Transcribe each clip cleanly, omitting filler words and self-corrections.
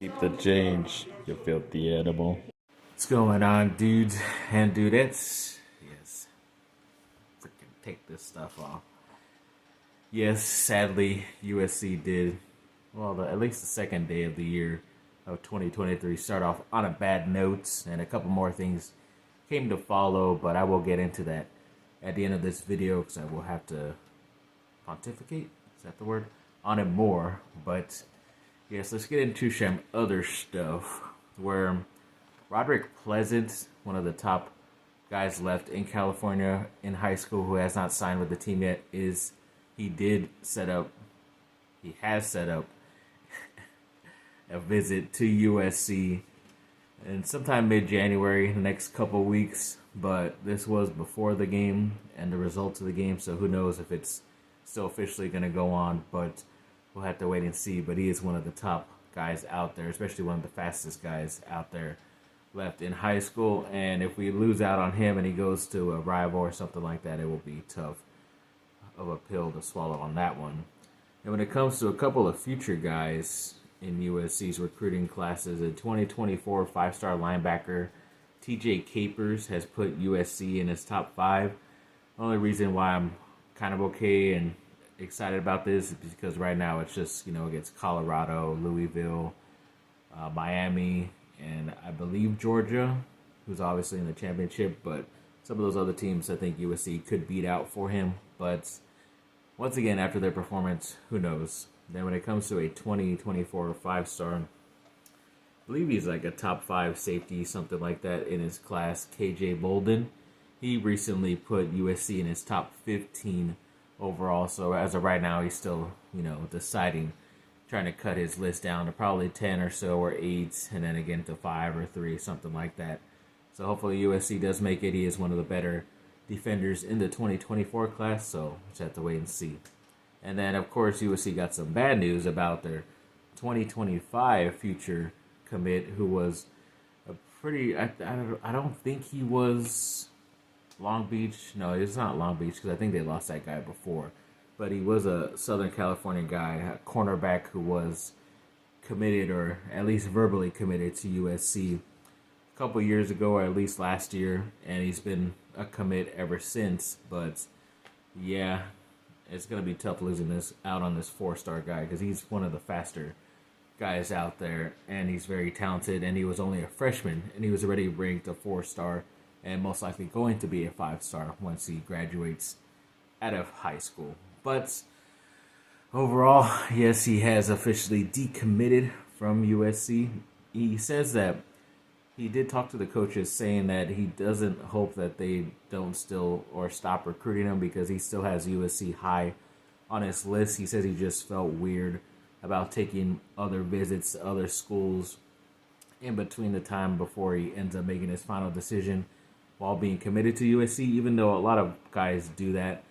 Keep the change, you filthy animal. What's going on, dudes and dudettes? Yes, freaking take this stuff off. Yes, sadly, USC did, well, at least the second day of the year of 2023 start off on a bad note, and a couple more things came to follow, but I will get into that at the end of this video because I will have to pontificate, is that the word, on it more. But yes, let's get into some other stuff where Roderick Pleasant, one of the top guys left in California in high school who has not signed with the team yet, he has set up a visit to USC and sometime mid-January, the next couple weeks. But this was before the game and the results of the game, so who knows if it's still officially going to go on, but we'll have to wait and see. But he is one of the top guys out there, especially one of the fastest guys out there left in high school. And if we lose out on him and he goes to a rival or something like that, it will be tough of a pill to swallow on that one. And when it comes to a couple of future guys in USC's recruiting classes, a 2024 five-star linebacker TJ Capers has put USC in his top 5. The only reason why I'm kind of okay and excited about this is because right now it's just, against Colorado, Louisville, Miami, and I believe Georgia, who's obviously in the championship. But some of those other teams I think USC could beat out for him. But once again, after their performance, who knows? Then when it comes to a 2024 5-star, I believe he's like a top 5 safety, something like that in his class, KJ Bolden. He recently put USC in his top 15 overall. So as of right now, he's still, deciding, trying to cut his list down to probably 10 or so, or 8, and then again to 5 or 3, something like that. So hopefully USC does make it. He is one of the better defenders in the 2024 class, so we'll just have to wait and see. And then, of course, USC got some bad news about their 2025 future commit, who was a pretty, I don't think he was Long Beach. No, it's not Long Beach because I think they lost that guy before. But he was a Southern California guy, a cornerback who was committed, or at least verbally committed, to USC a couple years ago, or at least last year, and he's been a commit ever since. But yeah, it's going to be tough losing out on this 4-star guy because he's one of the faster guys out there, and he's very talented, and he was only a freshman, and he was already ranked a 4-star and most likely going to be a 5-star once he graduates out of high school. But overall, yes, he has officially decommitted from USC. He says that he did talk to the coaches saying that he doesn't hope that they don't still or stop recruiting him because he still has USC high on his list. He says he just felt weird about taking other visits to other schools in between the time before he ends up making his final decision while being committed to USC, even though a lot of guys do that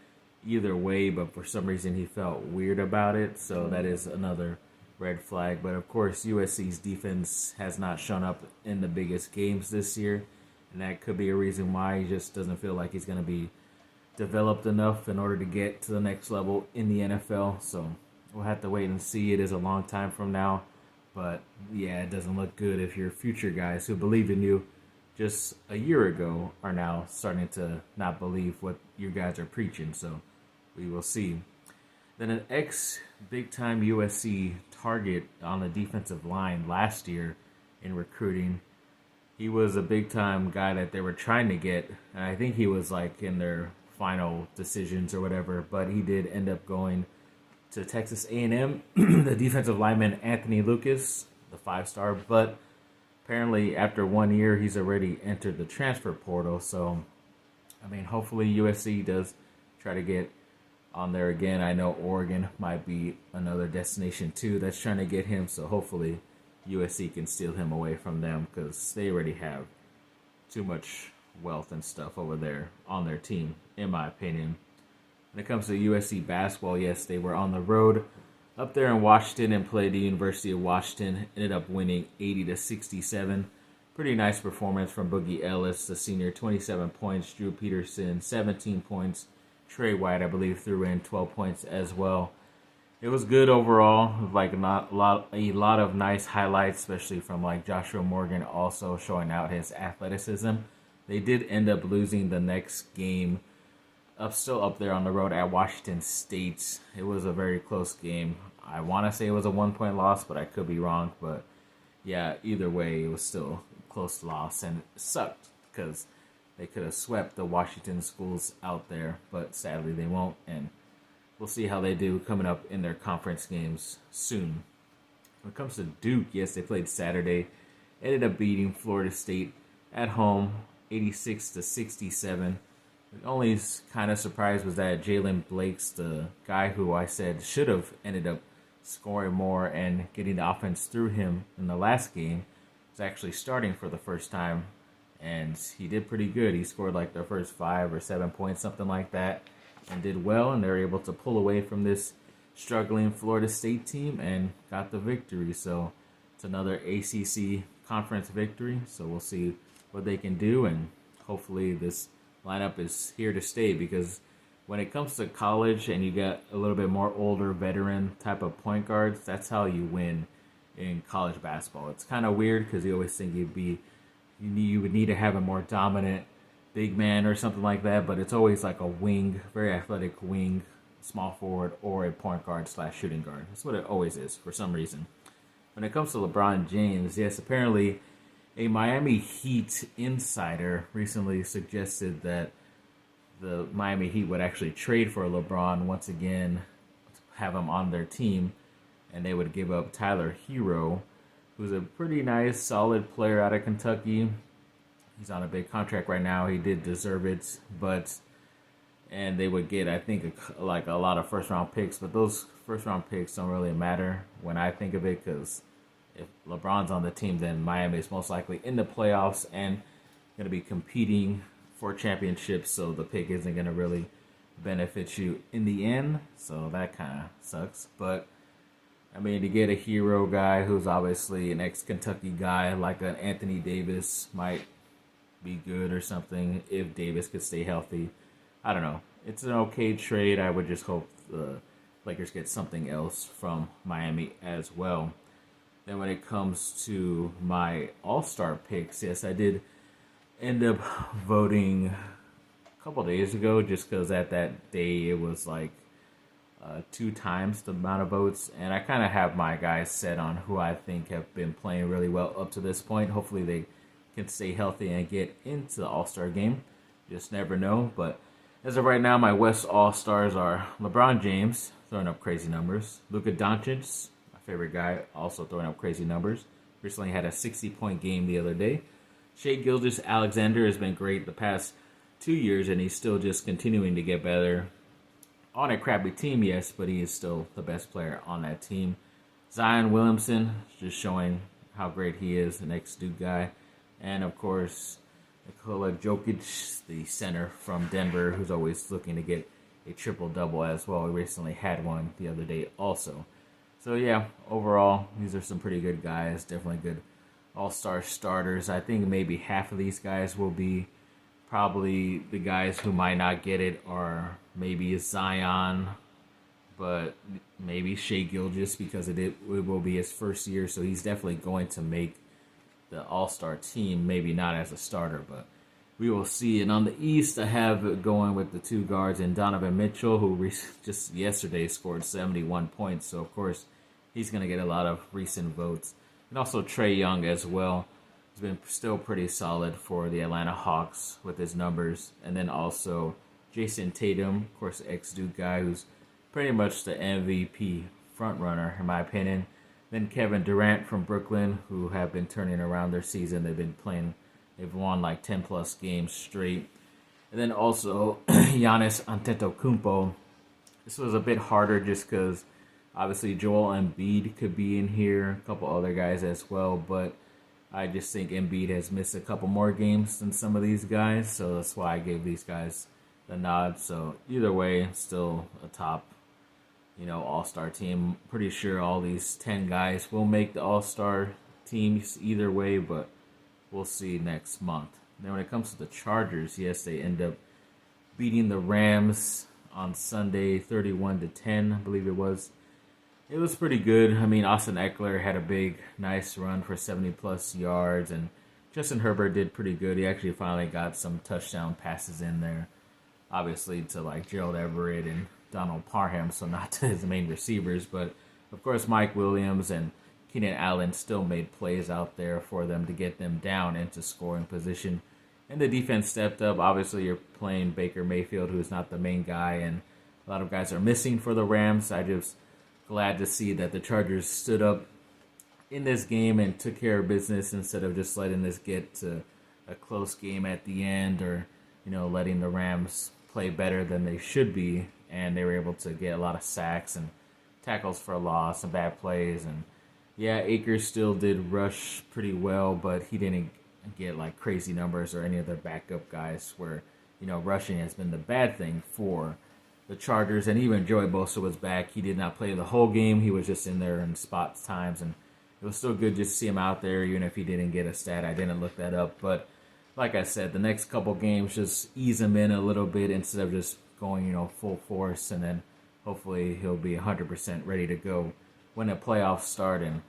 either way, but for some reason he felt weird about it. So that is another red flag. But of course, USC's defense has not shown up in the biggest games this year, and that could be a reason why he just doesn't feel like he's going to be developed enough in order to get to the next level in the NFL. So we'll have to wait and see. It is a long time from now, but yeah, it doesn't look good if your future guys who believed in you just a year ago are now starting to not believe what you guys are preaching. So we will see. Then an ex-big-time USC target on the defensive line last year in recruiting. He was a big-time guy that they were trying to get, and I think he was like in their final decisions or whatever, but he did end up going to Texas A&M, the defensive lineman Anthony Lucas, the 5-star, but apparently after 1 year, he's already entered the transfer portal. So, hopefully USC does try to get on there again. I know Oregon might be another destination too that's trying to get him. So hopefully USC can steal him away from them because they already have too much wealth and stuff over there on their team, in my opinion. When it comes to USC basketball, yes, they were on the road up there in Washington and played the University of Washington. Ended up winning 80-67. Pretty nice performance from Boogie Ellis, the senior, 27 points. Drew Peterson, 17 points. Trey White, I believe, threw in 12 points as well. It was good overall. Like a lot of nice highlights, especially from like Joshua Morgan, also showing out his athleticism. They did end up losing the next game, still up there on the road at Washington State. It was a very close game. I want to say it was a 1 point loss, but I could be wrong. But yeah, either way, it was still a close loss, and it sucked because they could have swept the Washington schools out there, but sadly they won't. And we'll see how they do coming up in their conference games soon. When it comes to Duke, yes, they played Saturday. Ended up beating Florida State at home, 86-67. The only kind of surprise was that Jalen Blake's the guy who I said should have ended up scoring more and getting the offense through him in the last game, was actually starting for the first time, and he did pretty good. He scored like their first 5 or 7 points, something like that, and did well, and they were able to pull away from this struggling Florida State team and got the victory. So it's another ACC conference victory, so we'll see what they can do, and hopefully this lineup is here to stay, because when it comes to college and you got a little bit more older veteran type of point guards, that's how you win in college basketball. It's kind of weird because you always think you would need to have a more dominant big man or something like that, but it's always like a wing, very athletic wing, small forward, or a point guard / shooting guard. That's what it always is for some reason. When it comes to LeBron James, yes, apparently a Miami Heat insider recently suggested that the Miami Heat would actually trade for LeBron once again, have him on their team, and they would give up Tyler Hero, who's a pretty nice, solid player out of Kentucky. He's on a big contract right now. He did deserve it, and they would get, I think, a lot of first-round picks, but those first-round picks don't really matter when I think of it, because if LeBron's on the team, then Miami is most likely in the playoffs and going to be competing for championships, so the pick isn't going to really benefit you in the end, so that kind of sucks. But I mean, to get a Hero guy who's obviously an ex-Kentucky guy like an Anthony Davis might be good or something if Davis could stay healthy. I don't know. It's an okay trade. I would just hope the Lakers get something else from Miami as well. Then when it comes to my All-Star picks, yes, I did end up voting a couple days ago, just because at that day it was like 2 times the amount of votes, and I kind of have my guys set on who I think have been playing really well up to this point. Hopefully they can stay healthy and get into the All-Star game. Just never know. But as of right now, my West All-Stars are LeBron James, throwing up crazy numbers. Luka Doncic, my favorite guy, also throwing up crazy numbers. Recently had a 60-point game the other day. Shai Gilgeous-Alexander has been great the past 2 years, and he's still just continuing to get better. On a crappy team, yes, but he is still the best player on that team. Zion Williamson, just showing how great he is, the next Duke guy. And, of course, Nikola Jokic, the center from Denver, who's always looking to get a triple-double as well. He recently had one the other day also. So, yeah, overall, these are some pretty good guys. Definitely good all-star starters. I think maybe half of these guys will be probably the guys who might not get it, or maybe Zion, but maybe Shai Gilgeous, because it will be his first year, so he's definitely going to make the all-star team, maybe not as a starter, but we will see. And on the East, I have it going with the 2 guards and Donovan Mitchell, who just yesterday scored 71 points, so of course he's going to get a lot of recent votes. And also Trae Young as well. He's been still pretty solid for the Atlanta Hawks with his numbers. And then also Jason Tatum, of course, ex-Duke guy, who's pretty much the MVP frontrunner, in my opinion. Then Kevin Durant from Brooklyn, who have been turning around their season. They've won like 10-plus games straight. And then also Giannis Antetokounmpo. This was a bit harder just because obviously Joel Embiid could be in here, a couple other guys as well, but I just think Embiid has missed a couple more games than some of these guys, so that's why I gave these guys the nod. So either way, still a top, all-star team. Pretty sure all these 10 guys will make the all-star teams either way, but we'll see next month. Then when it comes to the Chargers, yes, they end up beating the Rams on Sunday 31-10, I believe it was. It was pretty good. I mean, Austin Eckler had a big, nice run for 70-plus yards, and Justin Herbert did pretty good. He actually finally got some touchdown passes in there, obviously to like Gerald Everett and Donald Parham, so not to his main receivers, but of course Mike Williams and Keenan Allen still made plays out there for them to get them down into scoring position. And the defense stepped up. Obviously, you're playing Baker Mayfield, who is not the main guy, and a lot of guys are missing for the Rams. I just glad to see that the Chargers stood up in this game and took care of business instead of just letting this get to a close game at the end, or letting the Rams play better than they should be. And they were able to get a lot of sacks and tackles for a loss and bad plays. And yeah, Akers still did rush pretty well, but he didn't get like crazy numbers or any of the backup guys where, rushing has been the bad thing for the Chargers. And even Joey Bosa was back. He did not play the whole game. He was just in there in spots times, and it was still good just to see him out there, even if he didn't get a stat. I didn't look that up, but like I said, the next couple games just ease him in a little bit instead of just going, full force, and then hopefully he'll be 100% ready to go when the playoffs start. And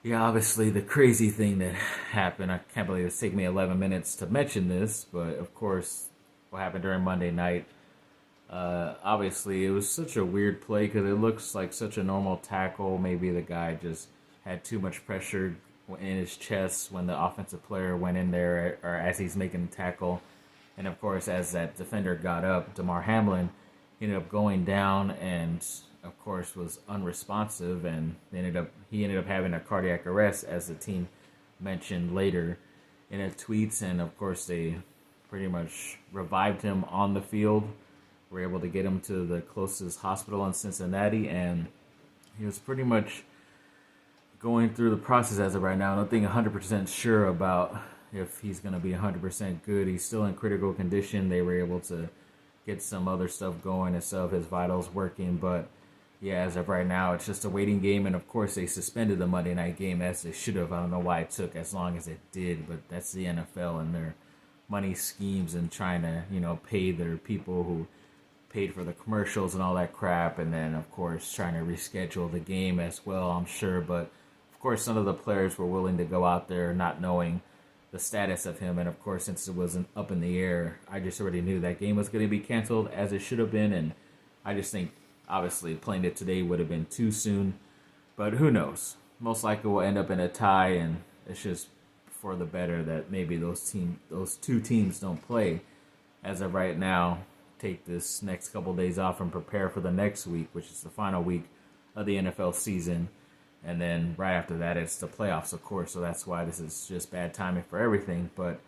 yeah, obviously the crazy thing that happened, I can't believe it's taken me 11 minutes to mention this, but of course what happened during Monday night, obviously it was such a weird play because it looks like such a normal tackle. Maybe the guy just had too much pressure in his chest when the offensive player went in there, or as he's making the tackle. And of course, as that defender got up, Damar Hamlin ended up going down and of course was unresponsive, and he ended up having a cardiac arrest, as the team mentioned later in their tweets. And of course they pretty much revived him on the field, were able to get him to the closest hospital in Cincinnati, and he was pretty much going through the process as of right now. Nothing 100% sure about if he's going to be 100% good. He's still in critical condition. They were able to get some other stuff going and stuff, his vitals working, but yeah, as of right now, it's just a waiting game. And of course, they suspended the Monday night game, as they should have. I don't know why it took as long as it did, but that's the NFL and their money schemes and trying to, pay their people who paid for the commercials and all that crap. And then, of course, trying to reschedule the game as well, I'm sure. But of course, some of the players were willing to go out there not knowing the status of him. And of course, since it wasn't up in the air, I just already knew that game was going to be canceled, as it should have been. And I just think, obviously, playing it today would have been too soon, but who knows? Most likely we'll end up in a tie, and it's just for the better that maybe those two teams don't play as of right now. Take this next couple days off and prepare for the next week, which is the final week of the NFL season, and then right after that it's the playoffs, of course. So that's why this is just bad timing for everything. But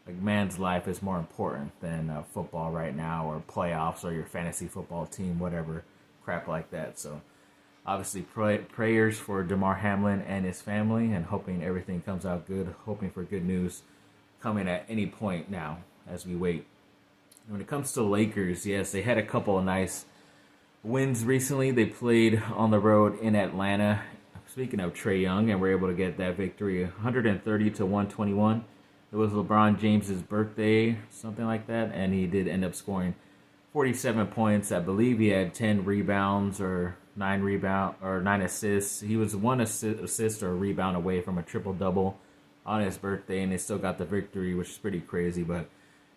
a man's life is more important than football right now, or playoffs, or your fantasy football team, whatever crap like that. So obviously prayers for Damar Hamlin and his family, and hoping everything comes out good, hoping for good news coming at any point now as we wait. When it comes to Lakers, yes, they had a couple of nice wins recently. They played on the road in Atlanta, speaking of Trae Young, and were able to get that victory 130-121. It was LeBron James's birthday, something like that, and he did end up scoring 47 points. I believe he had 10 rebounds or 9 assists. He was one assist or a rebound away from a triple-double on his birthday, and they still got the victory, which is pretty crazy, but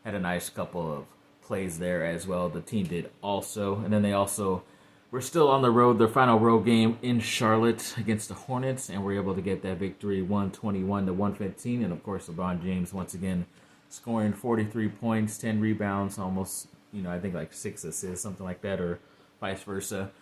had a nice couple of plays there as well. The team did also. And then they also were still on the road, their final road game in Charlotte against the Hornets, and were able to get that victory 121-115. And of course, LeBron James once again scoring 43 points, 10 rebounds, almost, I think like 6 assists, something like that, or vice versa.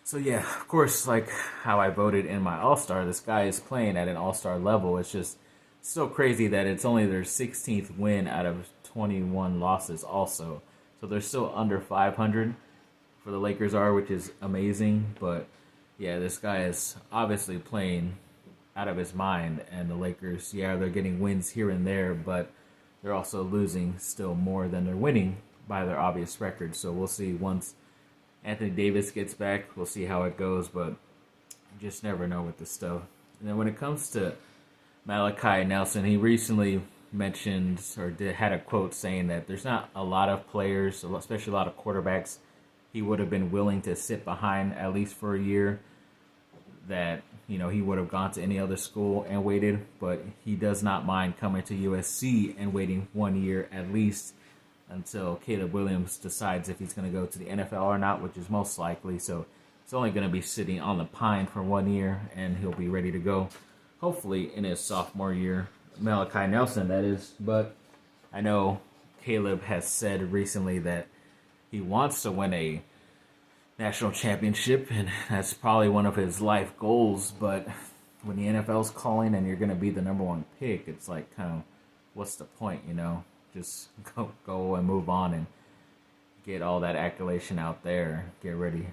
So yeah, of course, like how I voted in my All-Star, this guy is playing at an All-Star level. It's just so crazy that it's only their 16th win out of 21 losses also. So they're still under 500 for the Lakers are, which is amazing. But yeah, this guy is obviously playing out of his mind. And the Lakers, yeah, they're getting wins here and there, but they're also losing still more than they're winning by their obvious record. So we'll see once Anthony Davis gets back. We'll see how it goes, but you just never know with this stuff. And then when it comes to Malachi Nelson, he recently mentioned had a quote saying that there's not a lot of players, especially a lot of quarterbacks, he would have been willing to sit behind at least for a year. that, he would have gone to any other school and waited, but he does not mind coming to USC and waiting 1 year at least until Caleb Williams decides if he's going to go to the NFL or not, which is most likely. So it's only going to be sitting on the pine for 1 year, and he'll be ready to go, hopefully, in his sophomore year. Malachi Nelson, that is. But I know Caleb has said recently that he wants to win a national championship, and that's probably one of his life goals. But when the NFL's calling and you're going to be the number one pick, it's like, kind of, what's the point, Just go and move on and get all that accolation out there. Get ready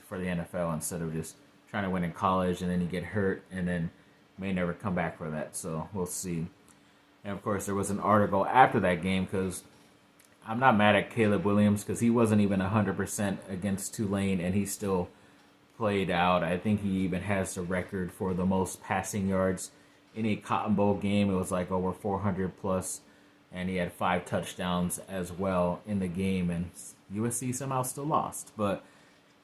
for the NFL instead of just trying to win in college and then you get hurt and then may never come back for that. So we'll see. And of course, there was an article after that game because I'm not mad at Caleb Williams because he wasn't even 100% against Tulane and he still played out. I think he even has the record for the most passing yards in a Cotton Bowl game. It was like over 400 plus, and he had 5 touchdowns as well in the game, and USC somehow still lost. But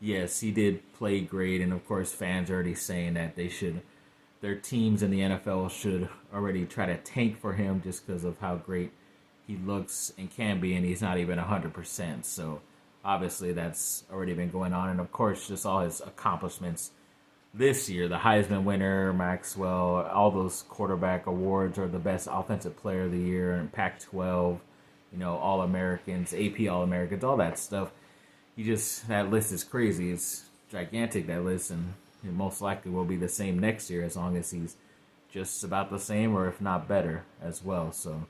yes, he did play great, and of course fans are already saying that their teams in the NFL should already try to tank for him just because of how great he looks and can be, and he's not even 100%. So obviously that's already been going on. And of course, just all his accomplishments this year, the Heisman winner, Maxwell, all those quarterback awards, or the best offensive player of the year, and Pac-12, All-Americans, AP All-Americans, all that stuff. That list is crazy. It's gigantic, that list, and it most likely will be the same next year as long as he's just about the same or if not better as well. So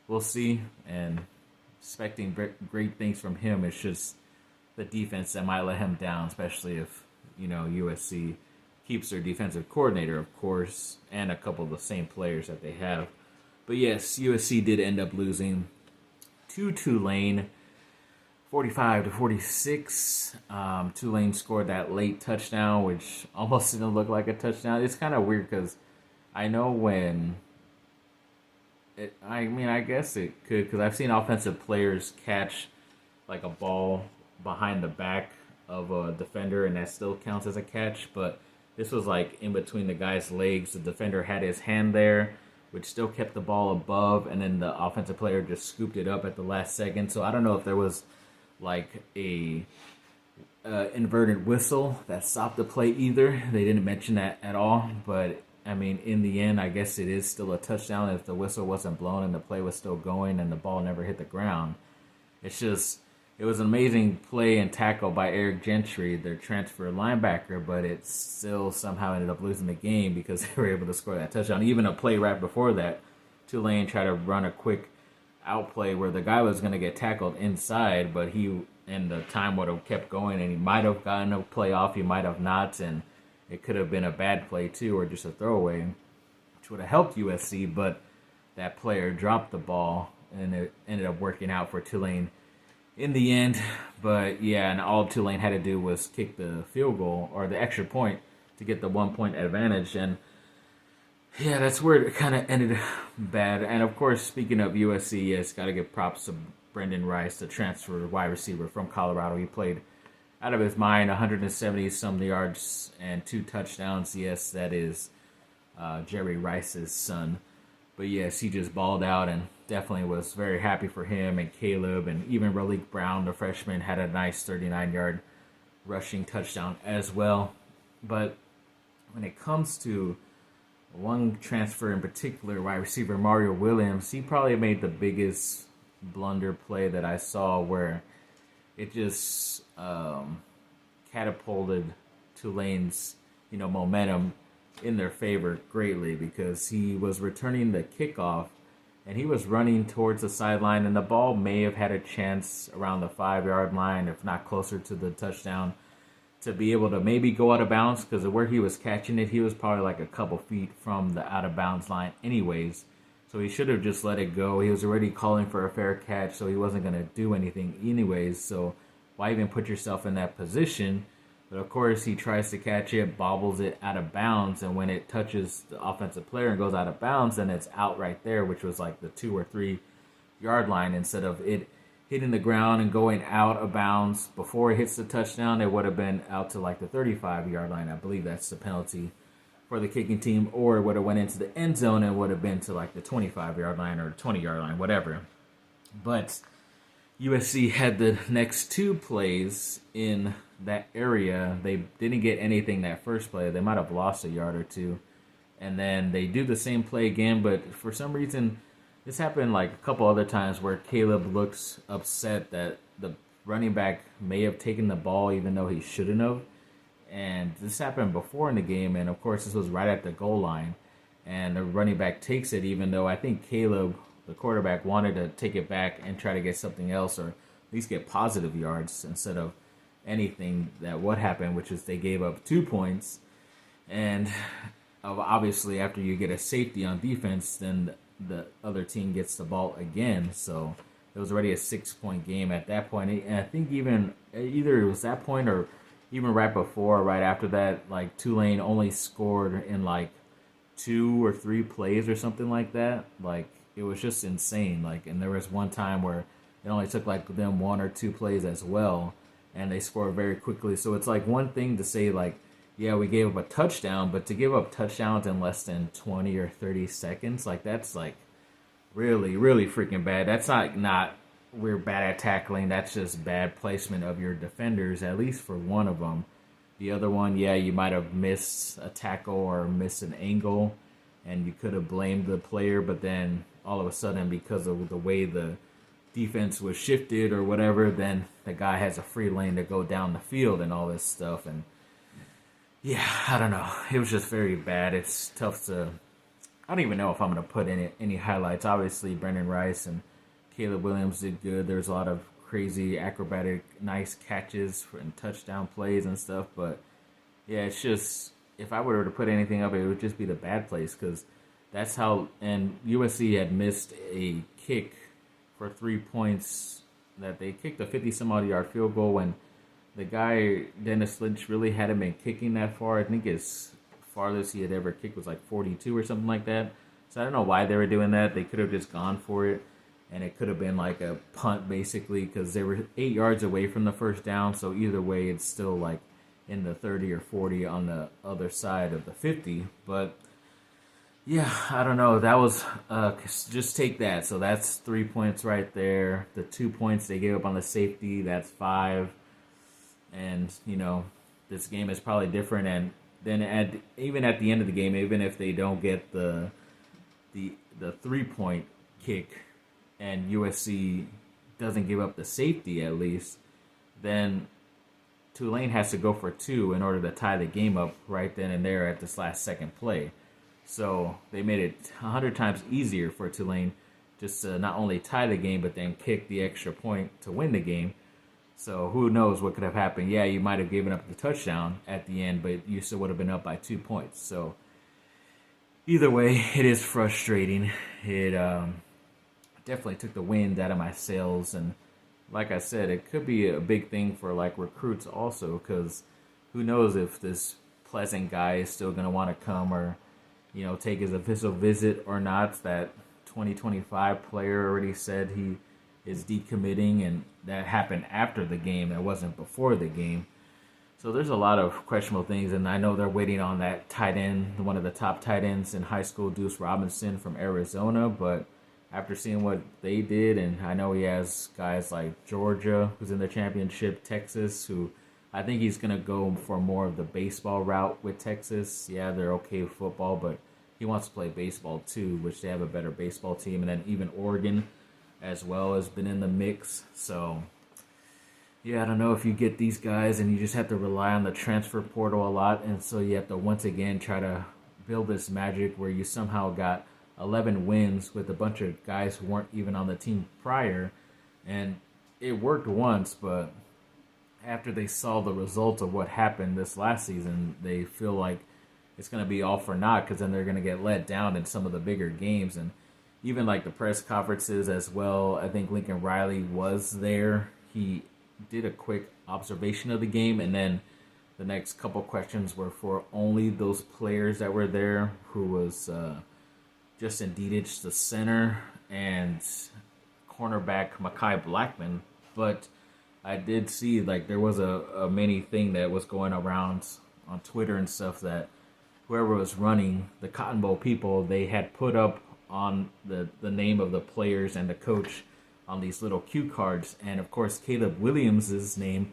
we'll see, and expecting great things from him. It's just the defense that might let him down, especially if, USC keeps their defensive coordinator, of course, and a couple of the same players that they have. But yes, USC did end up losing to Tulane, 45-46. Tulane scored that late touchdown, which almost didn't look like a touchdown. It's kind of weird because I know when I guess it could, because I've seen offensive players catch like a ball behind the back of a defender, and that still counts as a catch. But this was like in between the guy's legs. The defender had his hand there, which still kept the ball above, and then the offensive player just scooped it up at the last second. So I don't know if there was like a inverted whistle that stopped the play either. They didn't mention that at all, but in the end, I guess it is still a touchdown if the whistle wasn't blown and the play was still going and the ball never hit the ground. It was an amazing play and tackle by Eric Gentry, their transfer linebacker, but it still somehow ended up losing the game because they were able to score that touchdown. Even a play right before that, Tulane tried to run a quick outplay where the guy was going to get tackled inside, but the time would have kept going, and he might have gotten a play off, he might have not, and it could have been a bad play too, or just a throwaway, which would have helped USC, but that player dropped the ball, and it ended up working out for Tulane in the end. But yeah, and all Tulane had to do was kick the field goal, or the extra point, to get the 1-point advantage, and yeah, that's where it kind of ended bad. And of course, speaking of USC, yes, got to give props to Brendan Rice, the transfer wide receiver from Colorado. He played out of his mind, 170-some yards and 2 touchdowns. Yes, that is Jerry Rice's son. But yes, he just balled out and definitely was very happy for him and Caleb. And even Raleek Brown, the freshman, had a nice 39-yard rushing touchdown as well. But when it comes to one transfer in particular, wide receiver Mario Williams, he probably made the biggest blunder play that I saw, where it just catapulted Tulane's momentum in their favor greatly, because he was returning the kickoff and he was running towards the sideline, and the ball may have had a chance around the 5-yard line, if not closer to the touchdown, to be able to maybe go out of bounds, because of where he was catching it, he was probably like a couple feet from the out of bounds line anyways. So he should have just let it go. He was already calling for a fair catch, so he wasn't going to do anything anyways. So why even put yourself in that position? But of course, he tries to catch it, bobbles it out of bounds, and when it touches the offensive player and goes out of bounds, then it's out right there, which was like the 2 or 3 yard line, instead of it hitting the ground and going out of bounds before it hits the touchdown, it would have been out to like the 35-yard line. I believe that's the penalty for the kicking team, or it would have went into the end zone and would have been to like the 25-yard line or 20-yard line, whatever. But USC had the next two plays in that area. They didn't get anything that first play. They might have lost a yard or two. And then they do the same play again, but for some reason, this happened like a couple other times where Caleb looks upset that the running back may have taken the ball even though he shouldn't have. And this happened before in the game, and of course this was right at the goal line. And the running back takes it even though I think Caleb, the quarterback, wanted to take it back and try to get something else or at least get positive yards instead of anything that would happen, which is they gave up 2 points. And obviously after you get a safety on defense, then the other team gets the ball again. So it was already a 6-point game at that point. And I think even either it was that point or even right before, right after that, like Tulane only scored in like 2 or 3 plays or something like that. Like it was just insane. Like, and there was one time where it only took like them 1 or 2 plays as well, and they scored very quickly. So it's like one thing to say like, yeah, we gave up a touchdown, but to give up touchdowns in less than 20 or 30 seconds, like that's like really, really freaking bad. That's not we're bad at tackling. That's just bad placement of your defenders, at least for one of them. The other one, yeah, you might have missed a tackle or missed an angle, and you could have blamed the player, but then all of a sudden, because of the way the defense was shifted or whatever, then the guy has a free lane to go down the field and all this stuff. And yeah, I don't know. It was just very bad. It's tough to... I don't even know if I'm going to put any highlights. Obviously, Brendan Rice and Caleb Williams did good. There's a lot of crazy, acrobatic, nice catches and touchdown plays and stuff. But yeah, it's just... If I were to put anything up, it would just be the bad plays, because that's how... And USC had missed a kick for 3 points that they kicked a 50-some-odd yard field goal when the guy, Dennis Lynch, really hadn't been kicking that far. I think his farthest he had ever kicked was like 42 or something like that. So I don't know why they were doing that. They could have just gone for it, and it could have been like a punt, basically, because they were 8 yards away from the first down. So either way, it's still like in the 30 or 40 on the other side of the 50. But yeah, I don't know. That was, just take that. So that's 3 points right there. The 2 points they gave up on the safety, that's 5. And, you know, this game is probably different. And then even at the end of the game, even if they don't get the 3-point kick and USC doesn't give up the safety at least, then Tulane has to go for 2 in order to tie the game up right then and there at this last second play. So they made it 100 times easier for Tulane just to not only tie the game, but then kick the extra point to win the game. So who knows what could have happened. Yeah, you might have given up the touchdown at the end, but you still would have been up by 2 points. So either way, it is frustrating. It definitely took the wind out of my sails. And like I said, it could be a big thing for like recruits also, because who knows if this Pleasant guy is still going to want to come or, you know, take his official visit or not. That 2025 player already said he is decommitting, and that happened after the game. That wasn't before the game. So there's a lot of questionable things, and I know they're waiting on that tight end, one of the top tight ends in high school, Deuce Robinson from Arizona. But after seeing what they did, and I know he has guys like Georgia, who's in the championship, Texas, who I think he's going to go for more of the baseball route with Texas. Yeah, they're okay with football, but he wants to play baseball too, which they have a better baseball team. And then even Oregon as well has been in the mix. So yeah, I don't know if you get these guys and you just have to rely on the transfer portal a lot. And so you have to once again try to build this magic where you somehow got 11 wins with a bunch of guys who weren't even on the team prior. And it worked once, but after they saw the results of what happened this last season, they feel like it's going to be all for naught, because then they're going to get let down in some of the bigger games. And even like the press conferences as well, I think Lincoln Riley was there. He did a quick observation of the game, and then the next couple questions were for only those players that were there, who was Justin Dedich, the center, and cornerback Mekhi Blackman, but I did see like there was a mini thing that was going around on Twitter and stuff that whoever was running the Cotton Bowl people, they had put up on the name of the players and the coach on these little cue cards, and of course Caleb Williams' name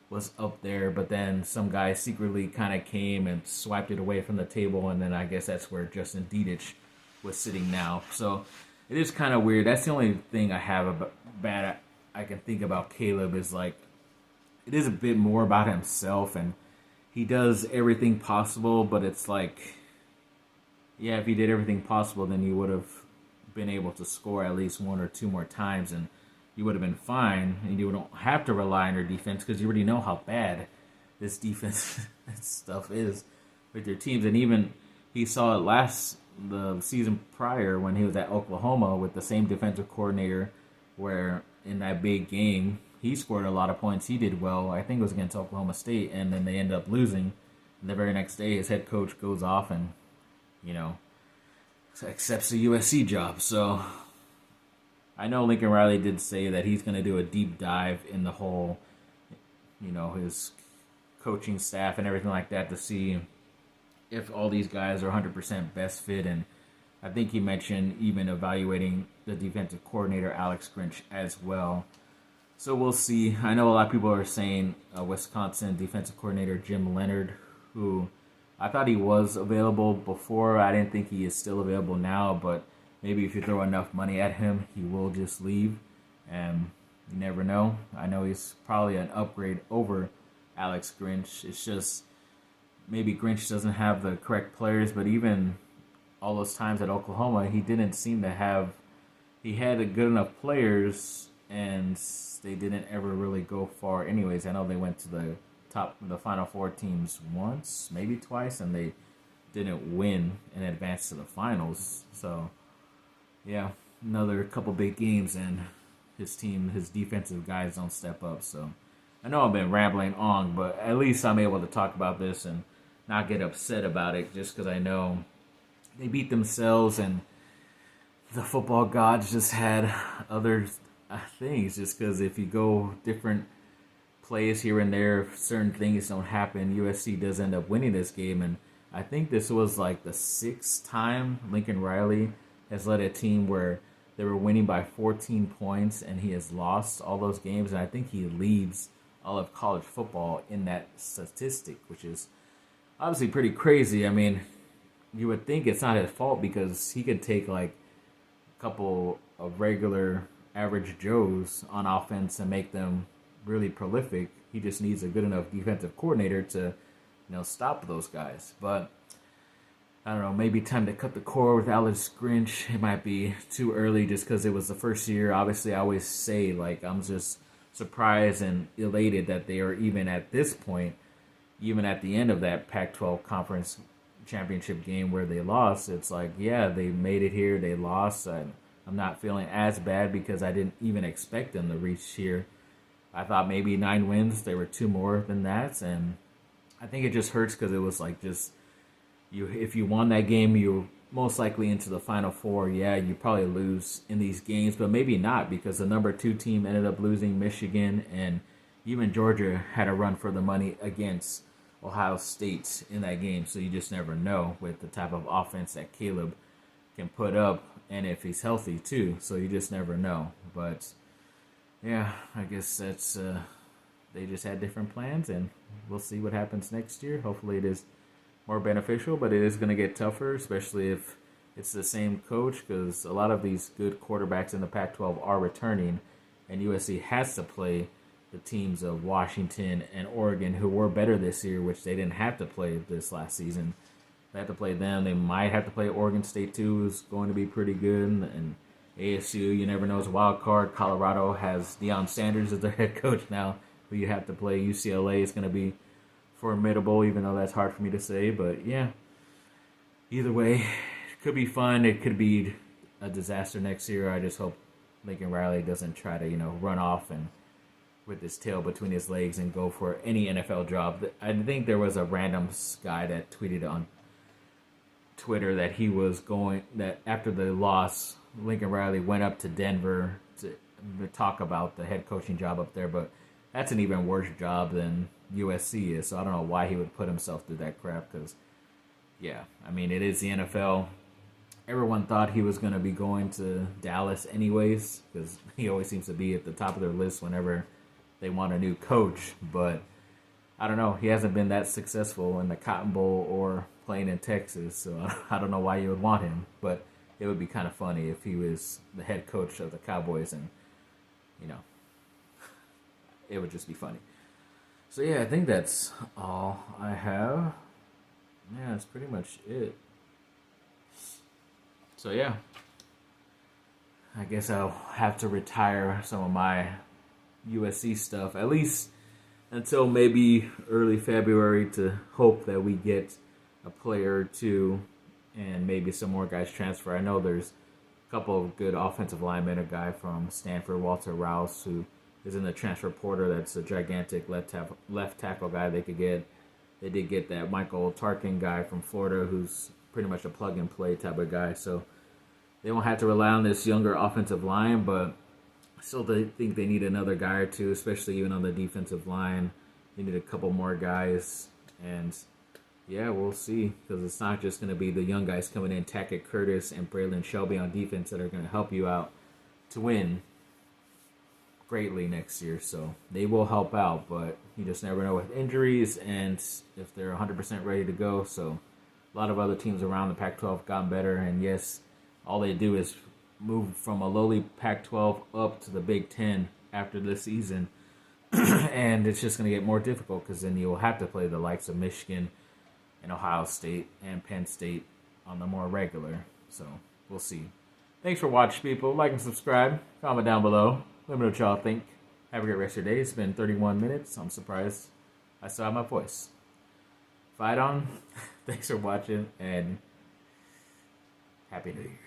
was up there, but then some guy secretly kind of came and swiped it away from the table, and then I guess that's where Justin Dietich was sitting now. So it is kind of weird. That's the only thing I have about bad I can think about Caleb is like it is a bit more about himself, and he does everything possible, but it's like, yeah, if he did everything possible, then he would have been able to score at least one or two more times, and you would have been fine, and you don't have to rely on your defense because you already know how bad this defense stuff is with your teams. And even he saw it the season prior when he was at Oklahoma with the same defensive coordinator, where in that big game he scored a lot of points. He did well. I think it was against Oklahoma State, and then they end up losing. And the very next day, his head coach goes off and, accepts the USC job. So I know Lincoln Riley did say that he's going to do a deep dive in the whole, his coaching staff and everything like that to see if all these guys are 100% best fit. And I think he mentioned even evaluating the defensive coordinator, Alex Grinch, as well. So we'll see. I know a lot of people are saying Wisconsin defensive coordinator Jim Leonard, who I thought he was available before. I didn't think he is still available now, but maybe if you throw enough money at him, he will just leave. And you never know. I know he's probably an upgrade over Alex Grinch. It's just maybe Grinch doesn't have the correct players, but even all those times at Oklahoma, he didn't seem to have... He had good enough players, and they didn't ever really go far anyways. I know they went to the Final Four teams once, maybe twice, and they didn't win and advance to the finals. So, yeah, another couple big games, and his defensive guys don't step up. So, I know I've been rambling on, but at least I'm able to talk about this and not get upset about it just because I know they beat themselves and the football gods just had other things. Just because if you go different plays here and there, if certain things don't happen, USC does end up winning this game. And I think this was like the 6th time Lincoln Riley has led a team where they were winning by 14 points and he has lost all those games. And I think he leads all of college football in that statistic, which is obviously pretty crazy. I mean, you would think it's not his fault because he could take like a couple of regular average Joes on offense and make them really prolific. He just needs a good enough defensive coordinator to, stop those guys. But I don't know, maybe time to cut the cord with Alex Grinch. It might be too early just because it was the first year. Obviously, I always say, like, I'm just surprised and elated that they are even at this point, even at the end of that Pac-12 conference championship game where they lost. It's like, yeah, they made it here, they lost. I'm not feeling as bad because I didn't even expect them to reach here. I thought maybe 9 wins. They were 2 more than that, and I think it just hurts because it was like just if you won that game, you're most likely into the Final Four. Yeah, you probably lose in these games, but maybe not because the number 2 team ended up losing Michigan, and even Georgia had a run for the money against Ohio State in that game. So you just never know with the type of offense that Caleb can put up, and if he's healthy too. So you just never know. But yeah, I guess that's they just had different plans, and we'll see what happens next year. Hopefully it is more beneficial, but it is going to get tougher, especially if it's the same coach, because a lot of these good quarterbacks in the Pac-12 are returning, and USC has to play the teams of Washington and Oregon, who were better this year, which they didn't have to play this last season. They have to play them. They might have to play Oregon State too, who's going to be pretty good, and ASU, you never know, is a wild card. Colorado has Deion Sanders as their head coach now, who you have to play. UCLA is going to be formidable, even though that's hard for me to say. But yeah, either way, it could be fun. It could be a disaster next year. I just hope Lincoln Riley doesn't try to, run off and with his tail between his legs and go for any NFL job. I think there was a random guy that tweeted on Twitter that he was going, that after the loss, Lincoln Riley went up to Denver talk about the head coaching job up there, but that's an even worse job than USC is. So I don't know why he would put himself through that crap. Because, yeah, I mean, it is the NFL. Everyone thought he was going to be going to Dallas anyways, because he always seems to be at the top of their list whenever they want a new coach. But I don't know. He hasn't been that successful in the Cotton Bowl or playing in Texas, so I don't know why you would want him. But it would be kind of funny if he was the head coach of the Cowboys, and it would just be funny. So yeah, I think that's all I have. Yeah, that's pretty much it. So yeah, I guess I'll have to retire some of my USC stuff, at least until maybe early February, to hope that we get a player or two and maybe some more guys transfer. I know there's a couple of good offensive linemen, a guy from Stanford, Walter Rouse, who is in the transfer portal. That's a gigantic left tackle guy they could get. They did get that Michael Tarkin guy from Florida, who's pretty much a plug-and-play type of guy. So they won't have to rely on this younger offensive line, but still they think they need another guy or two, especially even on the defensive line. They need a couple more guys, and yeah, we'll see, because it's not just going to be the young guys coming in, Tackett Curtis and Braylon Shelby on defense, that are going to help you out to win greatly next year. So they will help out, but you just never know with injuries and if they're 100% ready to go. So a lot of other teams around the Pac-12 gotten better, and yes, all they do is move from a lowly Pac-12 up to the Big Ten after this season, and it's just going to get more difficult, because then you'll have to play the likes of Michigan and Ohio State and Penn State on the more regular. So we'll see. Thanks for watching, people. Like and subscribe. Comment down below. Let me know what y'all think. Have a great rest of your day. It's been 31 minutes. I'm surprised I still have my voice. Fight on. Thanks for watching, and Happy New Year.